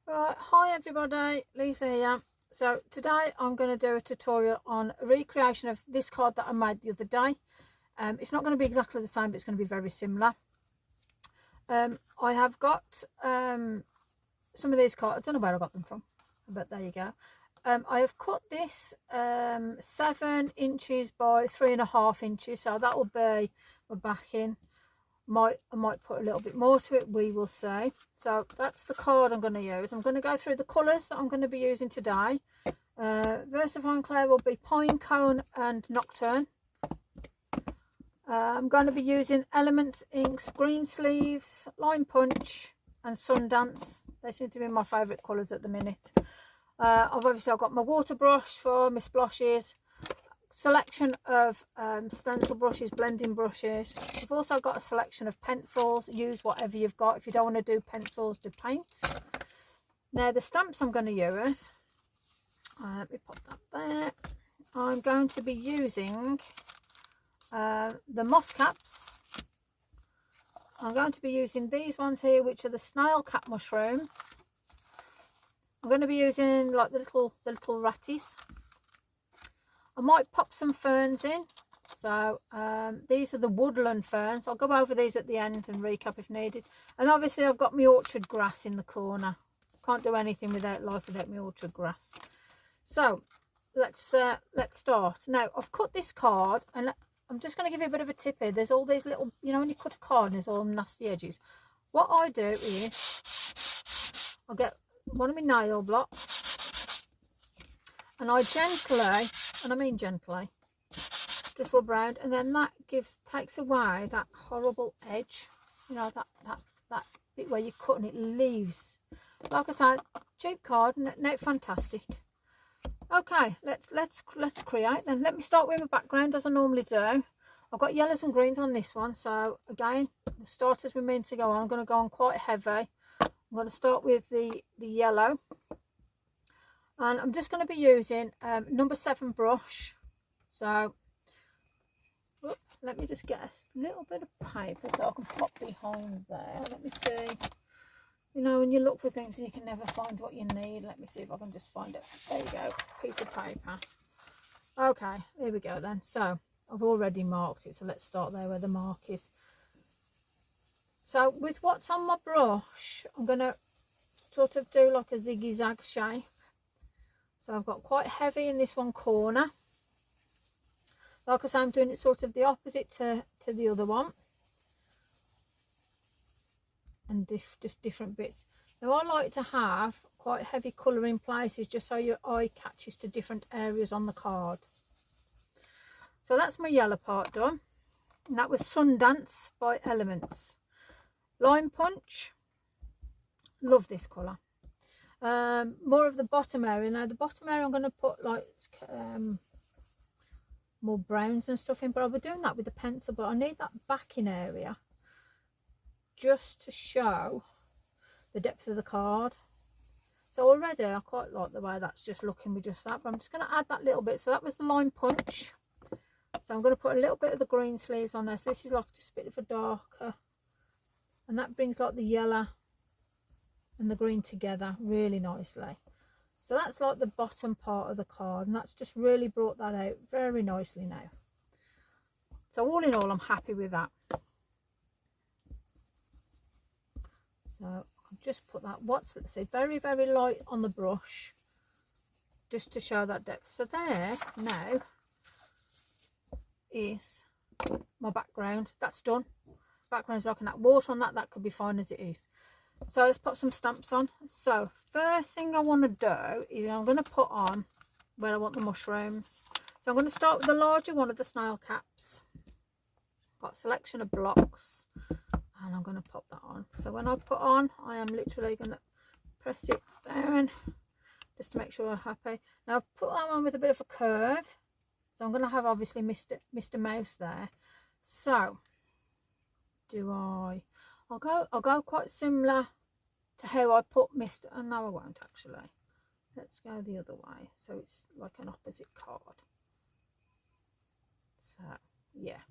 Right, hi everybody, Lisa here. So today I'm going to do a tutorial on a recreation of this card that I made the other day. It's not going to be exactly the same, but it's going to be very similar. I have got some of these cards. I don't know where I got them from, but there you go. I have cut this 7 inches by 3.5 inches, so that will be my backing. I might put a little bit more to it, we will see. So that's the card I'm going to use. I'm going to go through the colours that I'm going to be using today. VersaFine Clay will be Pine Cone and Nocturne. I'm going to be using Elements Inks, Green Sleeves, Lime Punch and Sundance. They seem to be my favourite colours at the minute. I've got my water brush for my splashes, selection of stencil brushes, blending brushes. I've also got a selection of pencils. Use whatever you've got. If you don't want to do pencils, do paint. Now the stamps I'm going to use, let me pop that there. I'm going to be using the moss caps. I'm going to be using these ones here, which are the snail cap mushrooms. I'm going to be using like the little ratties. I might pop some ferns in. So these are the woodland ferns. I'll go over these at the end and recap if needed. And obviously I've got my orchard grass in the corner. Can't do anything without life without my orchard grass. So let's start. Now I've cut this card, and I'm just going to give you a bit of a tip here. There's all these little, you know, when you cut a card and there's all nasty edges. What I do is I'll get one of my nail blocks and I gently, and I mean gently, just rub around, and then that takes away that horrible edge, you know, that bit where you cut and it leaves, like I said, cheap card, not fantastic. Okay, let's create then. Let me start with my background as I normally do. I've got yellows and greens on this one, so again, the starters we mean to go on. I'm going to go on quite heavy. I'm going to start with the yellow, and I'm just going to be using number 7 brush. So let me just get a little bit of paper so I can pop behind there. Let me see. You know, when you look for things you can never find what you need. Let me see if I can just find it. There you go, piece of paper. Okay, here we go then. So I've already marked it, so let's start there where the mark is. So with what's on my brush, I'm going to sort of do like a ziggy-zag shape. So I've got quite heavy in this one corner. Like I say, I'm doing it sort of the opposite to the other one. And just different bits. Now I like to have quite heavy colour in places just so your eye catches to different areas on the card. So that's my yellow part done. And that was Sundance by Elements. Lime Punch. Love this colour. More of the bottom area. Now the bottom area I'm going to put like more browns and stuff in, but I'll be doing that with the pencil, but I need that backing area just to show the depth of the card. So already I quite like the way that's just looking with just that, but I'm just going to add that little bit. So that was the Lime Punch. So I'm going to put a little bit of the green sleeves on there. So this is like just a bit of a darker, and that brings like the yellow and the green together really nicely. So that's like the bottom part of the card, and that's just really brought that out very nicely now. So all in all, I'm happy with that. So I'll just put that, let's say, very light on the brush, just to show that depth. So there now is my background. That's done. Background's looking at water on that could be fine as it is. So let's put some stamps on. So first thing I want to do is I'm going to put on where I want the mushrooms. So I'm going to start with the larger one of the snail caps. Got a selection of blocks, and I'm going to pop that on. So when I put on, I am literally going to press it down just to make sure I'm happy. Now I've put that on with a bit of a curve, so I'm going to have obviously Mr. Mouse there. So I'll go quite similar to how I put Mr. Oh, no, I won't actually. Let's go the other way, so it's like an opposite card. So yeah,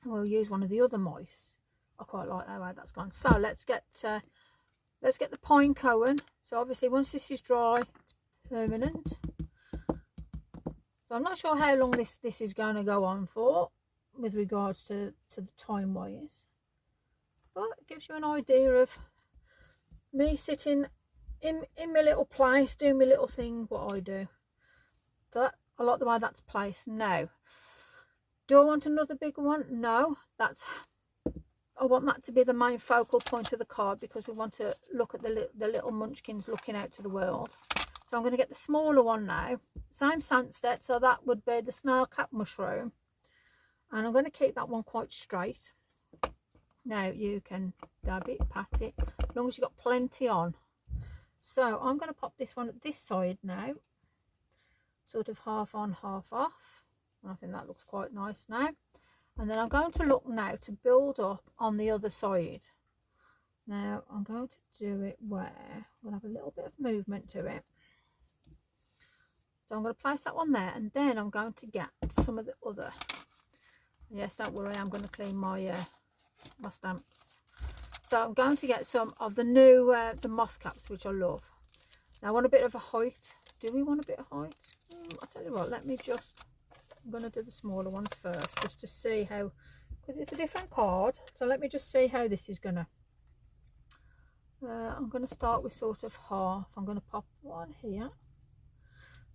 we'll use one of the other mice. I quite like that way that's gone. So let's get let's get the pine cone. So obviously once this is dry, it's permanent. So I'm not sure how long this is going to go on for with regards to the time wise, but it gives you an idea of me sitting in my little place doing my little thing, what I do. So I like the way that's placed. Now, do I want another bigger one? No, I want that to be the main focal point of the card, because we want to look at the little munchkins looking out to the world. So I'm going to get the smaller one now, same Sandsted, so that would be the snail cap mushroom, and I'm going to keep that one quite straight. Now you can dab it, pat it, as long as you've got plenty on. So I'm going to pop this one at this side now, sort of half on, half off. I think that looks quite nice now. And then I'm going to look now to build up on the other side. Now I'm going to do it where we'll have a little bit of movement to it. So I'm going to place that one there, and then I'm going to get some of the other. Yes, don't worry, I'm going to clean my my stamps. So I'm going to get some of the new the moss caps, which I love. Now I want a bit of a height. Do we want a bit of height? I'll tell you what, I'm going to do the smaller ones first, just to see how, because it's a different card. So let me just see how this is going to. I'm going to start with sort of half. I'm going to pop one here.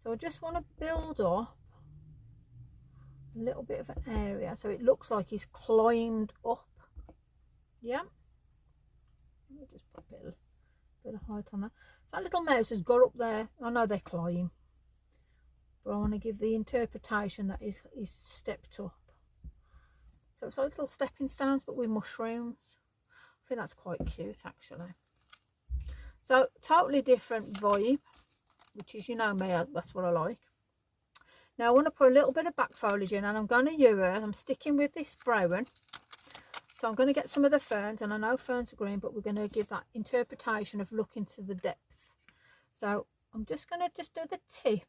So I just want to build up a little bit of an area so it looks like he's climbed up. Yeah. Let me just put a bit of height on that. So that little mouse has got up there. I know they climb, but I want to give the interpretation that he's stepped up. So it's like little stepping stones, but with mushrooms. I think that's quite cute, actually. So totally different vibe, which is, you know me, that's what I like. Now I want to put a little bit of back foliage in, and I'm going to use, I'm sticking with this brown. So I'm going to get some of the ferns, and I know ferns are green, but we're going to give that interpretation of looking to the depth. So I'm just going to do the tip.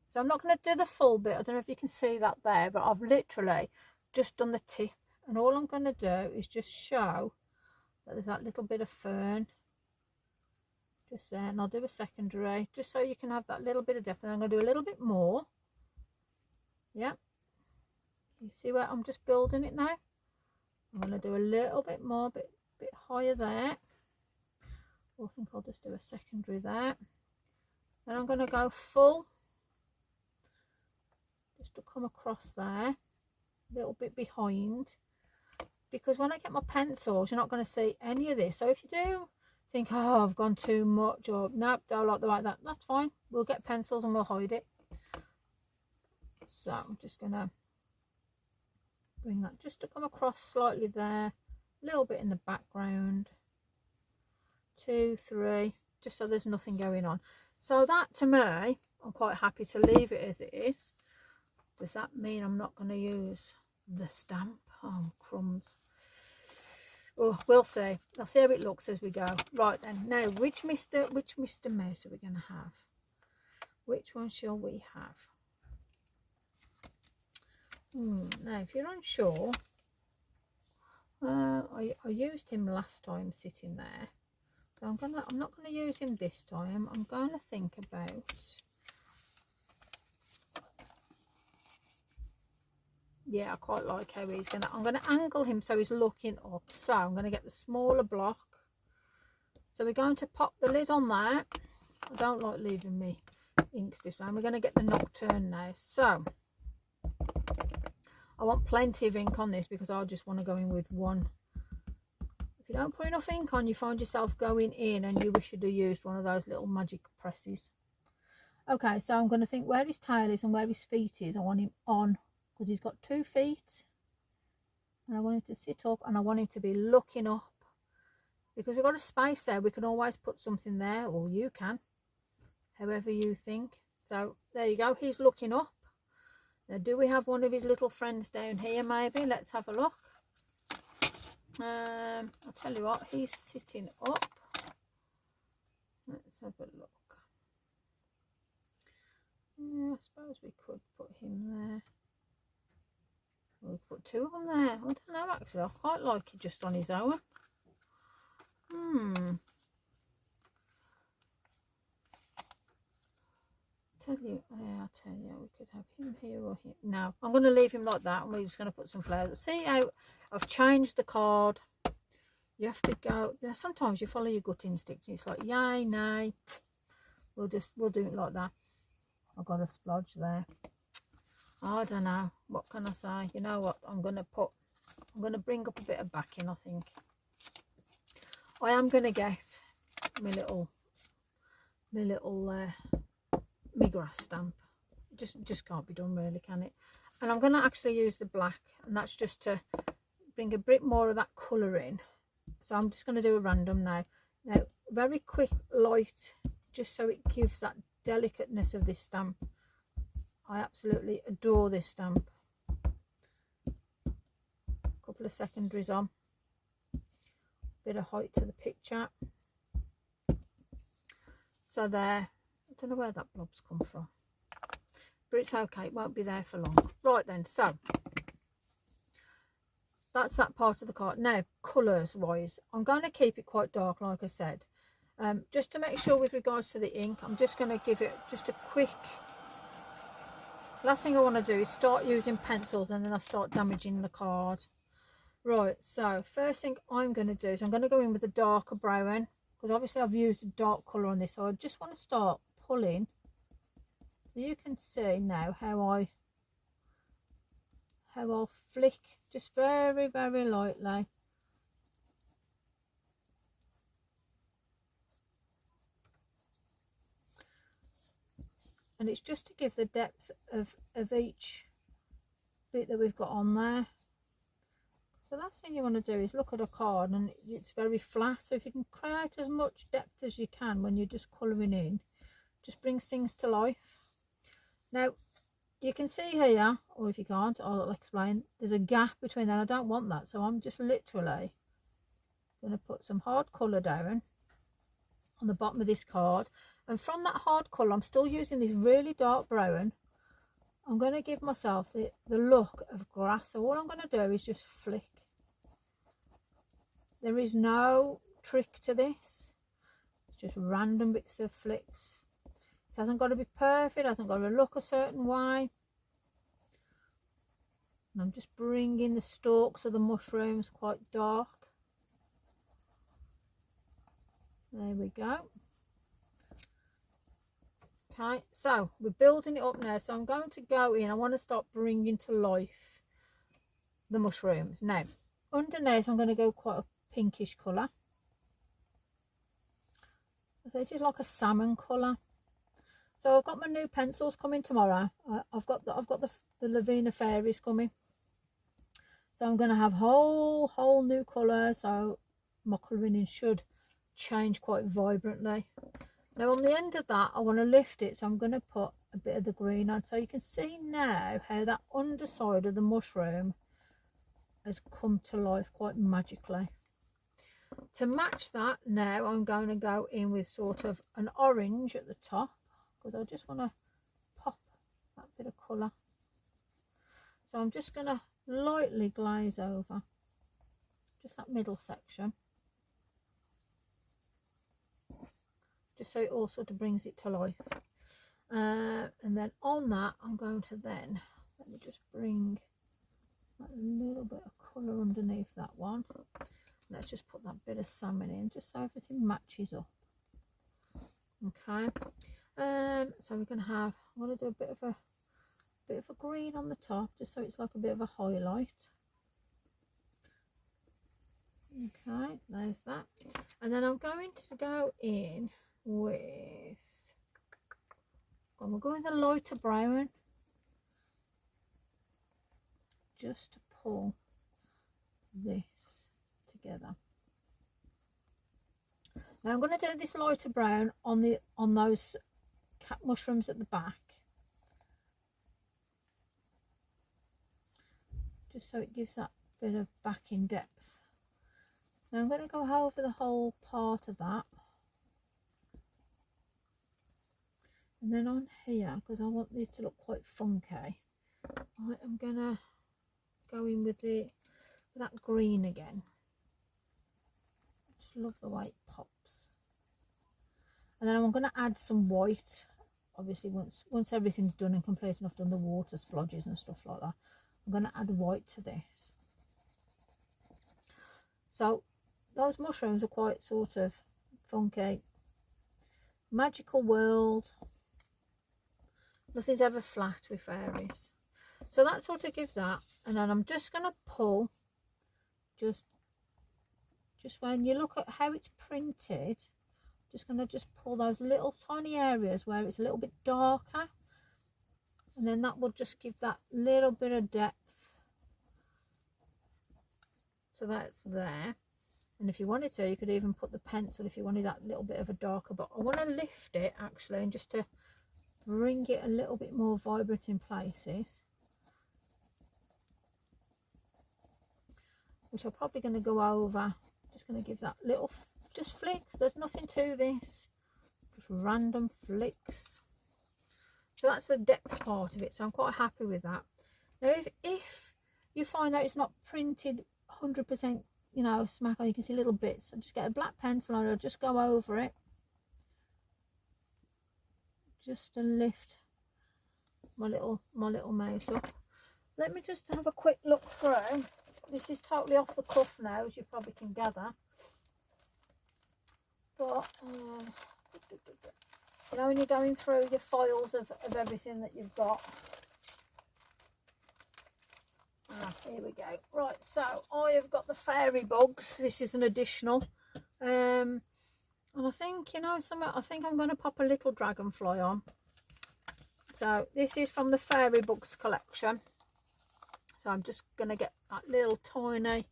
So I'm not going to do the full bit. I don't know if you can see that there, but I've literally just done the tip. And all I'm going to do is just show that there's that little bit of fern just there, and I'll do a secondary just so you can have that little bit of depth. And I'm going to do a little bit more. Yeah, you see where I'm just building it now. I'm going to do a little bit more, bit higher there. I think I'll just do a secondary there. Then I'm going to go full, just to come across there, a little bit behind, because when I get my pencils, you're not going to see any of this. So if you do think, oh, I've gone too much, or nope, don't like the way that, that's fine. We'll get pencils and we'll hide it. So I'm just going to bring that just to come across slightly there, a little bit in the background, 2, 3, just so there's nothing going on. So that, to me, I'm quite happy to leave it as it is. Does that mean I'm not going to use the stamp? Oh, crumbs. Oh, we'll see. I'll see how it looks as we go. Right then, now which Mr. Mouse are we going to have? Which one shall we have? Now, if you're unsure, I used him last time sitting there, so I'm not gonna use him this time. I'm going to think about. Yeah, I quite like how he's gonna. I'm gonna angle him so he's looking up. So I'm gonna get the smaller block. So we're going to pop the lid on that. I don't like leaving me inks this way. We're going to get the Nocturne now. So I want plenty of ink on this because I just want to go in with one. If you don't put enough ink on, you find yourself going in and you wish you'd have used one of those little magic presses. Okay, so I'm going to think where his tail is and where his feet is. I want him on because he's got 2 feet. And I want him to sit up and I want him to be looking up. Because we've got a space there, we can always put something there, or you can, however you think. So there you go, he's looking up. Now, do we have one of his little friends down here maybe? Let's have a look. I'll tell you what, he's sitting up. Let's have a look. Yeah, I suppose we could put him there. We'll put 2 of them there. I don't know, actually, I quite like it just on his own. tell you, yeah, I tell you, we could have him here or here. No, I'm going to leave him like that, and we're just going to put some flowers. See how I've changed the card. You have to go, you know, sometimes you follow your gut instinct. It's like, yay, nay. We'll do it like that. I've got a splodge there. I don't know. What can I say? You know what? I'm going to bring up a bit of backing, I think. I am going to get my little me grass stamp. Just can't be done really, can it? And I'm going to actually use the black, and that's just to bring a bit more of that colour in. So I'm just going to do a random now. Now, very quick light, just so it gives that delicateness of this stamp. I absolutely adore this stamp. Couple of secondaries on. Bit of height to the picture. So there. I don't know where that blob's come from, but it's okay, it won't be there for long. Right then, so that's that part of the card. Now, colours wise, I'm going to keep it quite dark, like I said, just to make sure with regards to the ink. I'm just going to give it just a quick, last thing I want to do is start using pencils and then I start damaging the card. Right, so first thing I'm going to do is I'm going to go in with a darker brown, because obviously I've used a dark colour on this, so I just want to start pulling. So you can see now how I'll flick just very, very lightly. And it's just to give the depth of each bit that we've got on there. So the last thing you want to do is look at a card and it's very flat, so if you can create as much depth as you can when you're just colouring in, just brings things to life. Now you can see here, or if you can't, I'll explain, there's a gap between there. I don't want that, so I'm just literally going to put some hard colour down on the bottom of this card, and from that hard colour I'm still using this really dark brown. I'm going to give myself the look of grass. So all I'm going to do is just flick. There is no trick to this, it's just random bits of flicks. It hasn't got to be perfect, it hasn't got to look a certain way. And I'm just bringing the stalks of the mushrooms quite dark. There we go. Okay, so we're building it up now. So I'm going to go in, I want to start bringing to life the mushrooms. Now, underneath I'm going to go quite a pinkish colour. So this is like a salmon colour. So I've got my new pencils coming tomorrow. I've got the Lavina Fairies coming. So I'm going to have whole new colours. So my colouring in should change quite vibrantly. Now on the end of that I want to lift it, so I'm going to put a bit of the green on, so you can see now how that underside of the mushroom has come to life quite magically. To match that, now I'm going to go in with sort of an orange at the top, because I just want to pop that bit of colour. So I'm just going to lightly glaze over just that middle section, just so it all sort of brings it to life. And then on that I'm going to then, let me just bring a little bit of colour underneath that one. Let's just put that bit of salmon in, just so everything matches up. Okay, so we're going to have, I'm going to do a bit of a green on the top, just so it's like a bit of a highlight. Okay, there's that. And then I'm going to go in with, we'll go with a lighter brown, just to pull this together. Now I'm going to do this lighter brown on those cat mushrooms at the back, just so it gives that bit of backing depth. Now I'm going to go over the whole part of that, and then on here, because I want this to look quite funky, I am going to go in with that green again. Just love the way it pops. And then I'm going to add some white obviously once everything's done and complete and I've done the water splodges and stuff like that, I'm going to add white to this. So those mushrooms are quite sort of funky. Magical world. Nothing's ever flat with fairies. So that sort of gives that. And then I'm just going to pull, just when you look at how it's printed, just going to just pull those little tiny areas where it's a little bit darker, and then that will just give that little bit of depth. So that's there. And if you wanted to, you could even put the pencil if you wanted that little bit of a darker, but I want to lift it actually, and just to bring it a little bit more vibrant in places, which I'm probably going to go over. Just going to give that little just flicks. There's nothing to this, just random flicks. So that's the depth part of it, so I'm quite happy with that. Now if you find that it's not printed 100%, you know, smack on, you can see little bits, so just get a black pencil and I'll just go over it just to lift my little mouse up. Let me just have a quick look through. This is totally off the cuff now, as you probably can gather, but you know, when you're going through your files of everything that you've got. Here we go. Right, so I have got the fairy bugs. This is an additional, and I think, you know, I think I'm going to pop a little dragonfly on. So this is from the fairy bugs collection. So I'm just going to get that little tiny,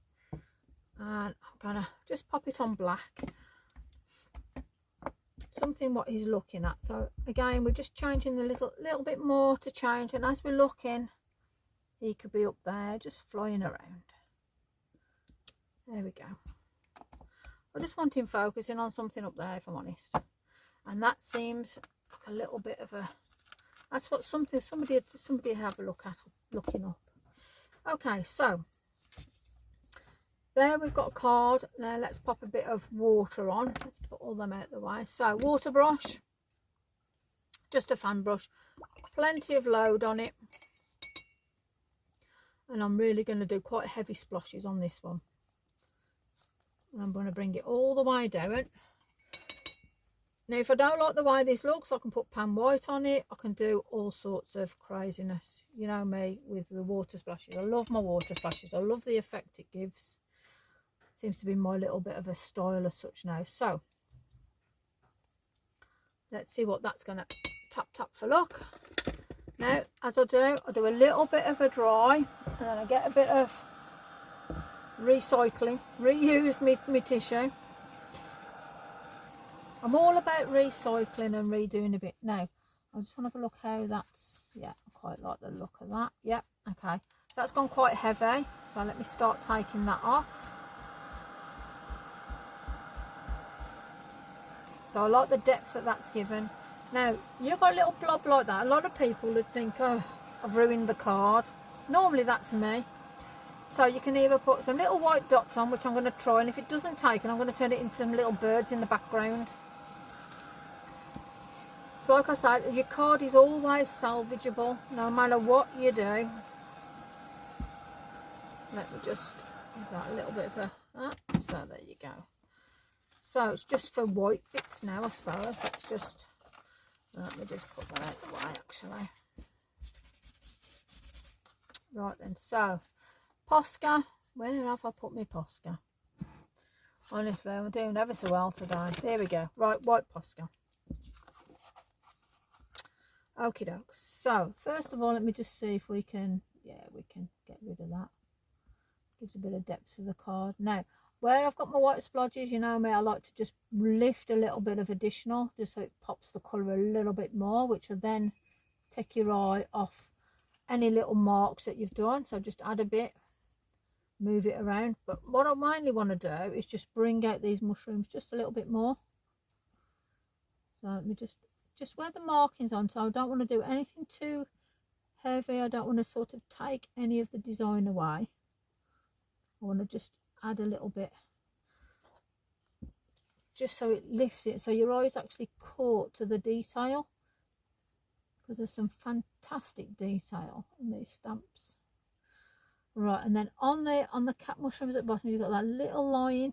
and I'm going to just pop it on black. Something what he's looking at. So again, we're just changing the little bit more to change, and as we're looking, he could be up there just flying around. There we go. I just want him focusing on something up there, if I'm honest, and that seems like a little bit of a, that's what somebody have a look at, looking up. Okay, so there we've got a card. Now let's pop a bit of water on. Let's put all them out the way. So water brush, just a fan brush, plenty of load on it, and I'm really going to do quite heavy splashes on this one, and I'm going to bring it all the way down. Now if I don't like the way this looks, I can put pan white on it. I can do all sorts of craziness, you know me with the water splashes. I love my water splashes. I love the effect it gives. Seems to be my little bit of a style as such now. So let's see what that's going to tap for luck. Now as I do a little bit of a dry, and then I get a bit of recycling, reuse my tissue. I'm all about recycling and redoing a bit. Now I just want to have a look how that's, yeah, I quite like the look of that. Yep, okay, so that's gone quite heavy, so let me start taking that off. So I like the depth that that's given. Now you've got a little blob like that, a lot of people would think, oh, I've ruined the card. Normally that's me. So you can either put some little white dots on, which I'm going to try, and if it doesn't take, I'm going to turn it into some little birds in the background. So like I said, your card is always salvageable, no matter what you do. Let me just give that a little bit of a, so there you go. So it's just for white bits now, I suppose. Let's just, let me just put that out the way actually. Right then, so Posca, where have I put my Posca? Honestly, I'm doing ever so well today. There we go. Right, white Posca. Okie doke. So first of all, let me just see if we can, yeah, we can get rid of that. Gives a bit of depth to the card. Now where I've got my white splodges, you know me, I like to just lift a little bit of additional, just so it pops the colour a little bit more, which will then take your eye off any little marks that you've done. So just add a bit, move it around. But what I mainly want to do is just bring out these mushrooms just a little bit more. So let me just where the markings on, so I don't want to do anything too heavy. I don't want to sort of take any of the design away. I want to just add a little bit, just so it lifts it, so your eye's actually caught to the detail. because there's some fantastic detail in these stamps. Right, and then on the cat mushrooms at the bottom, you've got that little line.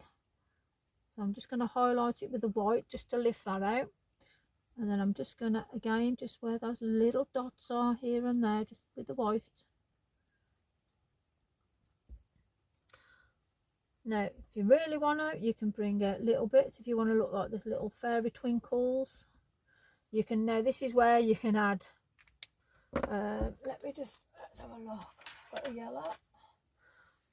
So I'm just going to highlight it with the white just to lift that out. And then I'm just going to, again, just where those little dots are here and there, just with the white. Now, if you really want to, you can bring out little bits. If you want to look like this little fairy twinkles, you can. Now, this is where you can add. Let's have a look. Got a yellow.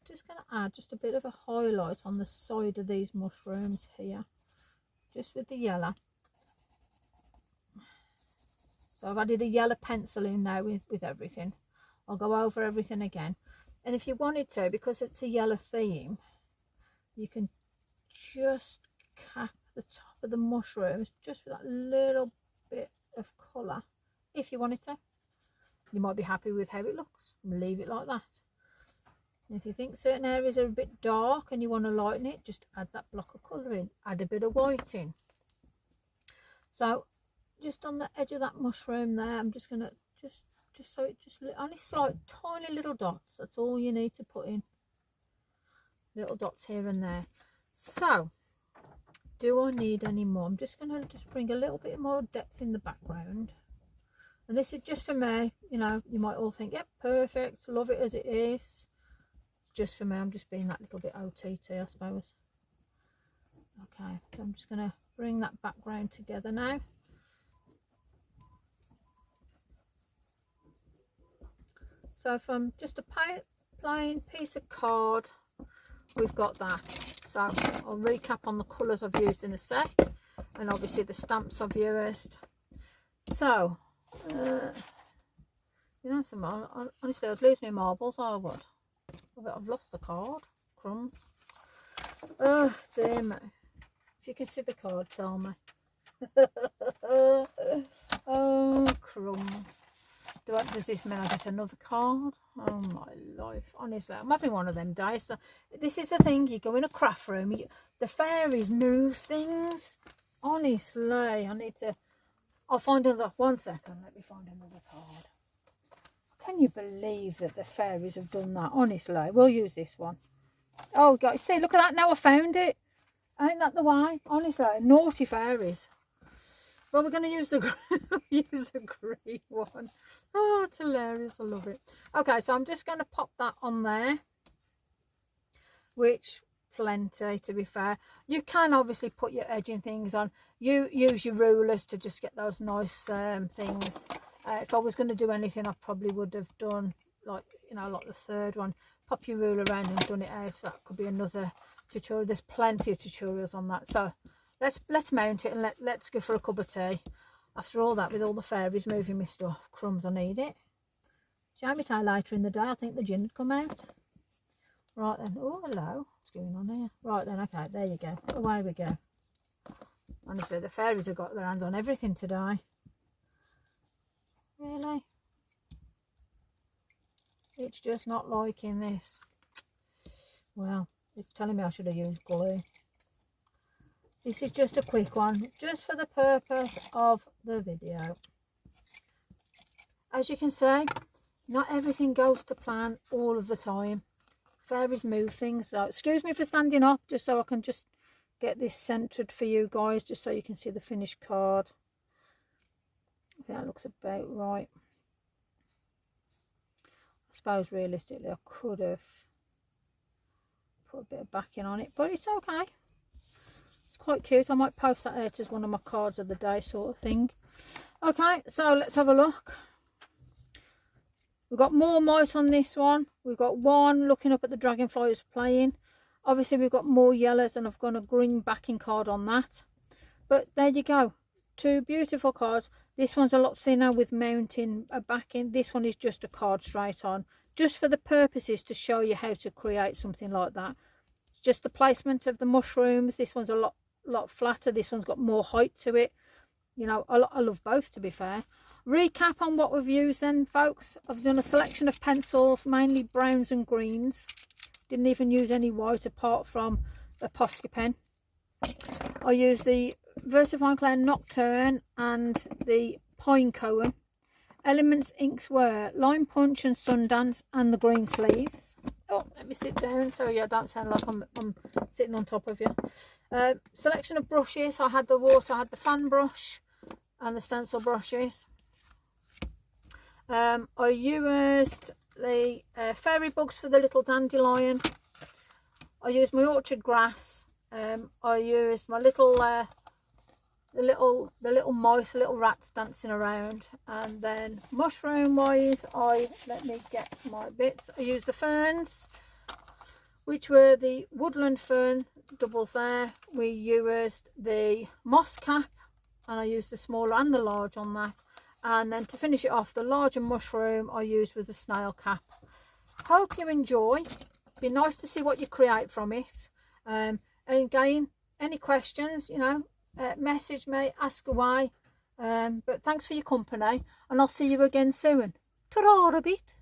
Just going to add just a bit of a highlight on the side of these mushrooms here, just with the yellow. So I've added a yellow pencil in now with everything. I'll go over everything again. And if you wanted to, because it's a yellow theme, you can just cap the top of the mushrooms just with that little bit of colour if you wanted to. You might be happy with how it looks and leave it like that. And if you think certain areas are a bit dark and you want to lighten it, just add that block of colour in, add a bit of white in. So just on the edge of that mushroom there, I'm just going to just so it just only slight tiny little dots. That's all you need to put in. Little dots here and there. So do I need any more? I'm just going to just bring a little bit more depth in the background. And this is just for me. You know, you might all think, yep, perfect, love it as it is. Just for me, I'm just being that little bit OTT, I suppose. Okay, so I'm just going to bring that background together now. So from just a plain piece of card, we've got that. So I'll recap on the colours I've used in a sec, and obviously the stamps I've used. So, you know, honestly, I'd lose my marbles, I would. I've lost the card. Crumbs. Oh, dear me. If you can see the card, tell me. Oh, crumbs. Does this mean I get another card? Oh, my life. Honestly, I'm having one of them days. So, this is the thing. You go in a craft room. The fairies move things. Honestly, I need to... I'll find another... 1 second. Let me find another card. Can you believe that the fairies have done that? Honestly, we'll use this one. Oh, guys, see, look at that. Now I found it. Ain't that the way? Honestly, naughty fairies. Well, we're going to use the green one. Oh, it's hilarious. I love it. Okay, so I'm just going to pop that on there. Which, plenty, to be fair. You can obviously put your edging things on. You use your rulers to just get those nice things. If I was going to do anything, I probably would have done, like, you know, like the third one. Pop your ruler around and done it out. So that could be another tutorial. There's plenty of tutorials on that. So let's mount it and let's go for a cup of tea. After all that, with all the fairies moving my stuff. Crumbs, I need it. Show me tie later in the day. I think the gin would come out. Right then. Oh, hello. What's going on here? Right then. Okay, there you go. Away we go. Honestly, the fairies have got their hands on everything today. Really? It's just not liking this. Well, it's telling me I should have used glue. This is just a quick one, just for the purpose of the video. As you can see, not everything goes to plan all of the time. Fairies move things. So excuse me for standing up, just so I can just get this centered for you guys, just so you can see the finished card. I think that looks about right. I suppose realistically I could have put a bit of backing on it, but it's okay. It's quite cute. I might post that out as one of my cards of the day sort of thing. Okay, so let's have a look. We've got more mice on this one. We've got one looking up at the dragonflies playing. Obviously we've got more yellows and I've got a green backing card on that. But there you go. 2 beautiful cards. This one's a lot thinner with mounting a backing. This one is just a card straight on, just for the purposes to show you how to create something like that. Just the placement of the mushrooms. This one's a lot flatter. This one's got more height to it. You know, I love both, to be fair. Recap on what we've used then, folks. I've done a selection of pencils, mainly browns and greens. Didn't even use any white apart from the Posca pen. I used the VersaFine Clair Nocturne and the Pine Cone. Elements inks were Lime Punch and Sundance and the green sleeves. Oh, let me sit down so I don't sound like I'm sitting on top of you. Selection of brushes. I had the water, I had the fan brush and the stencil brushes. I used the fairy bugs for the little dandelion. I used my orchard grass. I used my little the little mice, little rats dancing around. And then mushroom wise, let me get my bits. I used the ferns, which were the woodland fern doubles there. We used the moss cap, and I used the smaller and the large on that. And then to finish it off, the larger mushroom I used was the snail cap. Hope you enjoy. Be nice to see what you create from it. And again, any questions, you know, message me, ask away. But thanks for your company, and I'll see you again soon. Ta-ra a bit.